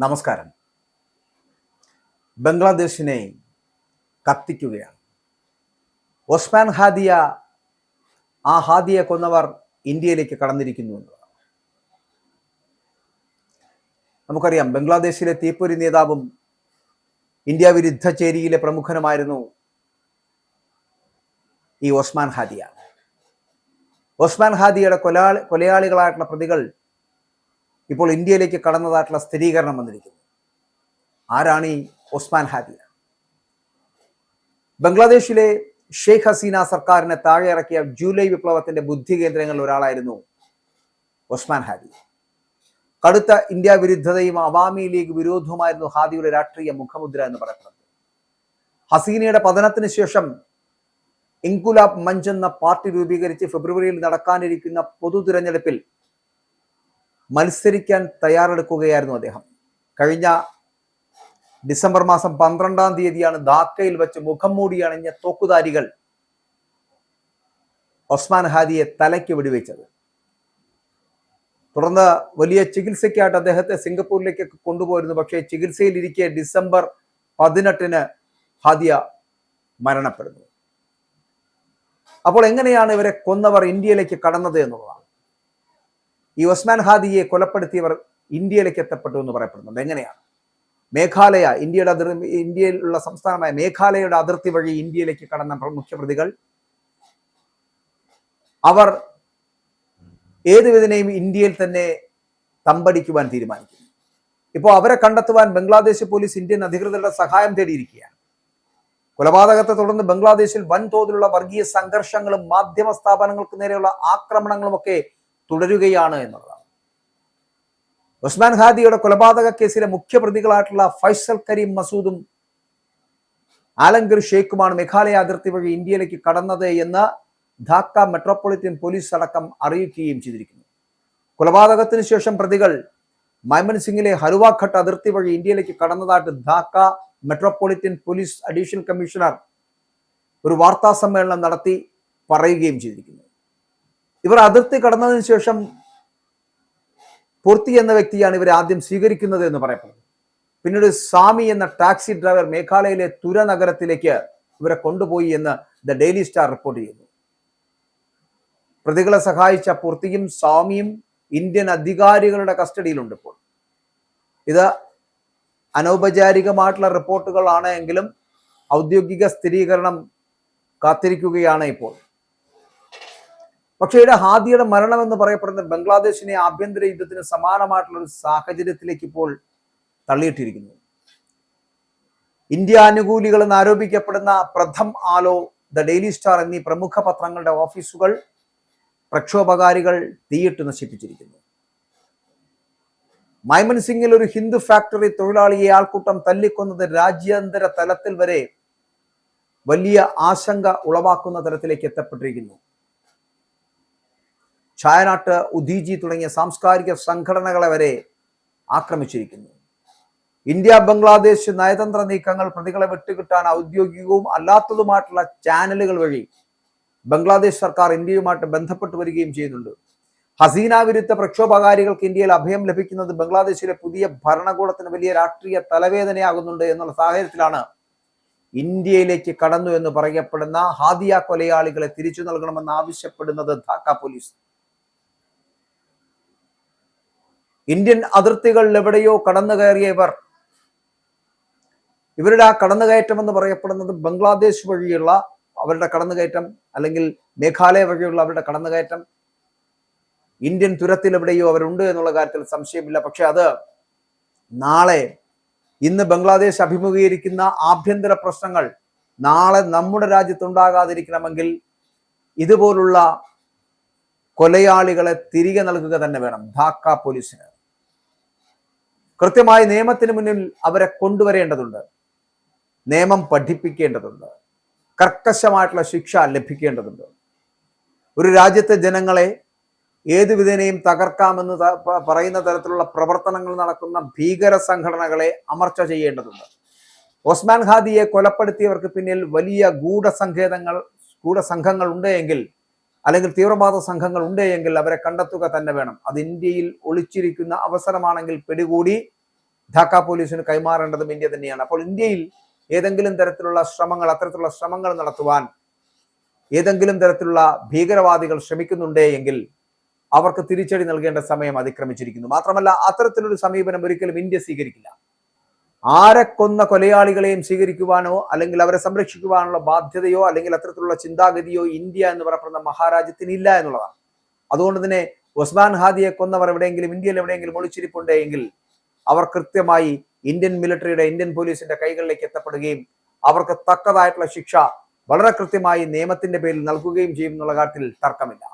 നമസ്കാരം. ബംഗ്ലാദേശിനെ കത്തിക്കുകയാണ്. ഒസ്മാൻ ഹാദിയ, ആ ഹാദിയെ കൊന്നവർ ഇന്ത്യയിലേക്ക് കടന്നിരിക്കുന്നു എന്നതാണ്. നമുക്കറിയാം, ബംഗ്ലാദേശിലെ തീപ്പൊരി നേതാവും ഇന്ത്യ വിരുദ്ധ ചേരിയിലെ പ്രമുഖനുമായിരുന്നു ഈ ഒസ്മാൻ ഹാദിയ. ഒസ്മാൻ ഹാദിയുടെ കൊലയാളികളായിട്ടുള്ള പ്രതികൾ ഇപ്പോൾ ഇന്ത്യയിലേക്ക് കടന്നതായിട്ടുള്ള സ്ഥിരീകരണം വന്നിരിക്കുന്നു. ആരാണ് ഈ ഒസ്മാൻ ഹാദിയ? ബംഗ്ലാദേശിലെ ഷെയ്ഖ് ഹസീന സർക്കാരിനെ താഴെ ഇറക്കിയ ജൂലൈ വിപ്ലവത്തിന്റെ ബുദ്ധി കേന്ദ്രങ്ങളിൽ ഒരാളായിരുന്നു ഒസ്മാൻ ഹാദി. കടുത്ത ഇന്ത്യ വിരുദ്ധതയും അവാമി ലീഗ് വിരോധവുമായിരുന്നു ഹാദിയുടെ രാഷ്ട്രീയ മുഖമുദ്ര എന്ന് പറയപ്പെടുന്നത്. ഹസീനയുടെ പതനത്തിന് ശേഷം ഇൻകുലാബ് മഞ്ച് എന്ന പാർട്ടി രൂപീകരിച്ച് ഫെബ്രുവരിയിൽ നടക്കാനിരിക്കുന്ന പൊതു തിരഞ്ഞെടുപ്പിൽ മത്സരിക്കാൻ തയ്യാറെടുക്കുകയായിരുന്നു അദ്ദേഹം. കഴിഞ്ഞ ഡിസംബർ മാസം 12-ാം തീയതിയാണ് ധാക്കയിൽ വെച്ച് മുഖം മൂടി അണിഞ്ഞ തോക്കുധാരികൾ ഒസ്മാൻ ഹാദിയെ തലയ്ക്ക് വെടിവെച്ചത്. തുടർന്ന് വലിയ ചികിത്സയ്ക്കായിട്ട് അദ്ദേഹത്തെ സിംഗപ്പൂരിലേക്ക് കൊണ്ടുപോയിരുന്നു. പക്ഷേ ചികിത്സയിലിരിക്കെ ഡിസംബർ 18-ന് ഹാദിയ മരണപ്പെടുന്നു. അപ്പോൾ എങ്ങനെയാണ് ഇവരെ കൊന്നവർ ഇന്ത്യയിലേക്ക് കടന്നത് എന്നുള്ളതാണ്. ഈ ഒസ്മാൻ ഹാദിയെ കൊലപ്പെടുത്തിയവർ ഇന്ത്യയിലേക്ക് എത്തപ്പെട്ടു എന്ന് പറയപ്പെടുന്നുണ്ട്. എങ്ങനെയാണ്? മേഘാലയ, ഇന്ത്യയിലുള്ള സംസ്ഥാനമായ മേഘാലയയുടെ അതിർത്തി വഴി ഇന്ത്യയിലേക്ക് കടന്ന മുഖ്യപ്രതികൾ അവർ ഏതുവിധനെയും ഇന്ത്യയിൽ തന്നെ തമ്പടിക്കുവാൻ തീരുമാനിക്കുന്നു. ഇപ്പോൾ അവരെ കണ്ടെത്തുവാൻ ബംഗ്ലാദേശ് പോലീസ് ഇന്ത്യൻ അധികൃതരുടെ സഹായം തേടിയിരിക്കുകയാണ്. കൊലപാതകത്തെ തുടർന്ന് ബംഗ്ലാദേശിൽ വൻതോതിലുള്ള വർഗീയ സംഘർഷങ്ങളും മാധ്യമ സ്ഥാപനങ്ങൾക്ക് നേരെയുള്ള ആക്രമണങ്ങളും ഒക്കെ തുടരുകയാണ് എന്നുള്ളതാണ്. ഒസ്മാൻ ഹാദിയുടെ കൊലപാതക കേസിലെ മുഖ്യപ്രതികളായിട്ടുള്ള ഫൈസൽ കരീം മസൂദും ആലംഗീർ ഷെയ്ഖുമാണ് മേഘാലയ അതിർത്തി വഴി ഇന്ത്യയിലേക്ക് കടന്നത് എന്ന് ധാക്ക മെട്രോപൊളിറ്റൻ പോലീസ് അടക്കം അറിയിക്കുകയും ചെയ്തിരിക്കുന്നു. കൊലപാതകത്തിന് ശേഷം പ്രതികൾ മൈമൻസിംഗിലെ ഹലുവാഘട്ട് അതിർത്തി വഴി ഇന്ത്യയിലേക്ക് കടന്നതായിട്ട് Dhaka metropolitan police additional commissioner ഒരു വാർത്താ സമ്മേളനം നടത്തി പറയുകയും ചെയ്തിരിക്കുന്നു. ഇവർ അതിർത്തി കടന്നതിന് ശേഷം പൂർത്തി എന്ന വ്യക്തിയാണ് ഇവരെ ആദ്യം സ്വീകരിക്കുന്നത് എന്ന് പറയപ്പെടുന്നു. പിന്നീട് സാമി എന്ന ടാക്സി ഡ്രൈവർ മേഘാലയയിലെ തുര നഗരത്തിലേക്ക് ഇവരെ കൊണ്ടുപോയി എന്ന് ദ ഡെയിലി സ്റ്റാർ റിപ്പോർട്ട് ചെയ്യുന്നു. പ്രതികളെ സഹായിച്ച പൂർത്തിയും സാമിയും ഇന്ത്യൻ അധികാരികളുടെ കസ്റ്റഡിയിലുണ്ട്. ഇപ്പോൾ ഇത് അനൗപചാരികമായിട്ടുള്ള റിപ്പോർട്ടുകളാണ് എങ്കിലും ഔദ്യോഗിക സ്ഥിരീകരണം കാത്തിരിക്കുകയാണ് ഇപ്പോൾ. പക്ഷേ ഇവിടെ ഹാദിയുടെ മരണം എന്ന് പറയപ്പെടുന്നത് ബംഗ്ലാദേശിനെ ആഭ്യന്തര യുദ്ധത്തിന് സമാനമായിട്ടുള്ള ഒരു സാഹചര്യത്തിലേക്ക് ഇപ്പോൾ തള്ളിയിട്ടിരിക്കുന്നു. ഇന്ത്യ അനുകൂലികൾ എന്ന് ആരോപിക്കപ്പെടുന്ന പ്രഥം ആലോ, ദ ഡെയിലി സ്റ്റാർ എന്നീ പ്രമുഖ പത്രങ്ങളുടെ ഓഫീസുകൾ പ്രക്ഷോഭകാരികൾ തീയിട്ട് നശിപ്പിച്ചിരിക്കുന്നു. മൈമൻസിംഗിൽ ഒരു ഹിന്ദു ഫാക്ടറി തൊഴിലാളിയെ ആൾക്കൂട്ടം തല്ലിക്കൊന്നത് രാജ്യാന്തര തലത്തിൽ വരെ വലിയ ആശങ്ക ഉളവാക്കുന്ന തരത്തിലേക്ക് എത്തപ്പെട്ടിരിക്കുന്നു. ഛായനാട്ട്, ഉദീജി തുടങ്ങിയ സാംസ്കാരിക സംഘടനകളെ വരെ ആക്രമിച്ചിരിക്കുന്നു. ഇന്ത്യ ബംഗ്ലാദേശ് നയതന്ത്ര നീക്കങ്ങൾ പ്രതികളെ വിട്ടുകിട്ടാൻ ഔദ്യോഗികവും അല്ലാത്തതുമായിട്ടുള്ള ചാനലുകൾ വഴി ബംഗ്ലാദേശ് സർക്കാർ ഇന്ത്യയുമായിട്ട് ബന്ധപ്പെട്ടു വരികയും ചെയ്യുന്നുണ്ട്. ഹസീന വിരുദ്ധ പ്രക്ഷോഭകാരികൾക്ക് ഇന്ത്യയിൽ അഭയം ലഭിക്കുന്നത് ബംഗ്ലാദേശിലെ പുതിയ ഭരണകൂടത്തിന് വലിയ രാഷ്ട്രീയ തലവേദനയാകുന്നുണ്ട് എന്നുള്ള സാഹചര്യത്തിലാണ് ഇന്ത്യയിലേക്ക് കടന്നു എന്ന് പറയപ്പെടുന്ന ഹാദിയ കൊലയാളികളെ തിരിച്ചു നൽകണമെന്ന് ആവശ്യപ്പെടുന്നത് ധാക്ക പോലീസ്. ഇന്ത്യൻ അതിർത്തികളിൽ എവിടെയോ കടന്നു കയറിയ ഇവരുടെ ആ കടന്നുകയറ്റം എന്ന് പറയപ്പെടുന്നത് ബംഗ്ലാദേശ് വഴിയുള്ള അവരുടെ കടന്നുകയറ്റം, അല്ലെങ്കിൽ മേഘാലയ വഴിയുള്ള അവരുടെ കടന്നുകയറ്റം ഇന്ത്യൻ തുരത്തിൽ എവിടെയോ അവരുണ്ട് എന്നുള്ള കാര്യത്തിൽ സംശയമില്ല. പക്ഷെ അത് നാളെ, ഇന്ന് ബംഗ്ലാദേശ് അഭിമുഖീകരിക്കുന്ന ആഭ്യന്തര പ്രശ്നങ്ങൾ നാളെ നമ്മുടെ രാജ്യത്തുണ്ടാകാതിരിക്കണമെങ്കിൽ ഇതുപോലുള്ള കൊലയാളികളെ തിരികെ നൽകുക തന്നെ വേണം ധാക്ക പോലീസിന്. കൃത്യമായി നിയമത്തിന് മുന്നിൽ അവരെ കൊണ്ടുവരേണ്ടതുണ്ട്. നിയമം പഠിപ്പിക്കേണ്ടതുണ്ട്. കർക്കശമായിട്ടുള്ള ശിക്ഷ ലഭിക്കേണ്ടതുണ്ട്. ഒരു രാജ്യത്തെ ജനങ്ങളെ ഏതു വിധേനയും തകർക്കാമെന്ന് പറയുന്ന തരത്തിലുള്ള പ്രവർത്തനങ്ങൾ നടക്കുന്ന ഭീകര സംഘടനകളെ അമർച്ച ചെയ്യേണ്ടതുണ്ട്. ഒസ്മാൻ ഹാദിയെ കൊലപ്പെടുത്തിയവർക്ക് പിന്നിൽ വലിയ ഗൂഢസംഘങ്ങൾ ഉണ്ടെങ്കിൽ, അല്ലെങ്കിൽ തീവ്രവാദ സംഘങ്ങൾ ഉണ്ടെങ്കിൽ അവരെ കണ്ടെത്തുക തന്നെ വേണം. അത് ഇന്ത്യയിൽ ഒളിച്ചിരിക്കുന്ന അവസരമാണെങ്കിൽ പിടികൂടി ധാക്ക പോലീസിന് കൈമാറേണ്ടതും ഇന്ത്യ തന്നെയാണ്. അപ്പോൾ ഇന്ത്യയിൽ ഏതെങ്കിലും തരത്തിലുള്ള ശ്രമങ്ങൾ, അത്തരത്തിലുള്ള ശ്രമങ്ങൾ നടത്തുവാൻ ഏതെങ്കിലും തരത്തിലുള്ള ഭീകരവാദികൾ ശ്രമിക്കുന്നുണ്ടേ എങ്കിൽ അവർക്ക് തിരിച്ചടി നൽകേണ്ട സമയം അതിക്രമിച്ചിരിക്കുന്നു. മാത്രമല്ല, അത്തരത്തിലൊരു സമീപനം ഒരിക്കലും ഇന്ത്യ സ്വീകരിക്കില്ല. ആരെ കൊന്ന കൊലയാളികളെയും സ്വീകരിക്കുവാനോ അല്ലെങ്കിൽ അവരെ സംരക്ഷിക്കുവാനുള്ള ബാധ്യതയോ അല്ലെങ്കിൽ അത്തരത്തിലുള്ള ചിന്താഗതിയോ ഇന്ത്യ എന്ന് പറയപ്പെടുന്ന മഹാരാജ്യത്തിന് ഇല്ല എന്നുള്ളതാണ്. അതുകൊണ്ട് തന്നെ ഉസ്മാൻ ഹാദിയെ കൊന്നവർ എവിടെയെങ്കിലും ഇന്ത്യയിൽ എവിടെയെങ്കിലും ഒളിച്ചിരിപ്പുണ്ട് എങ്കിൽ അവർ കൃത്യമായി ഇന്ത്യൻ മിലിറ്ററിയുടെ, ഇന്ത്യൻ പോലീസിന്റെ കൈകളിലേക്ക് എത്തപ്പെടുകയും അവർക്ക് തക്കതായിട്ടുള്ള ശിക്ഷ വളരെ കൃത്യമായി നിയമത്തിന്റെ പേരിൽ നൽകുകയും ചെയ്യും എന്നുള്ള കാര്യത്തിൽ തർക്കമില്ല.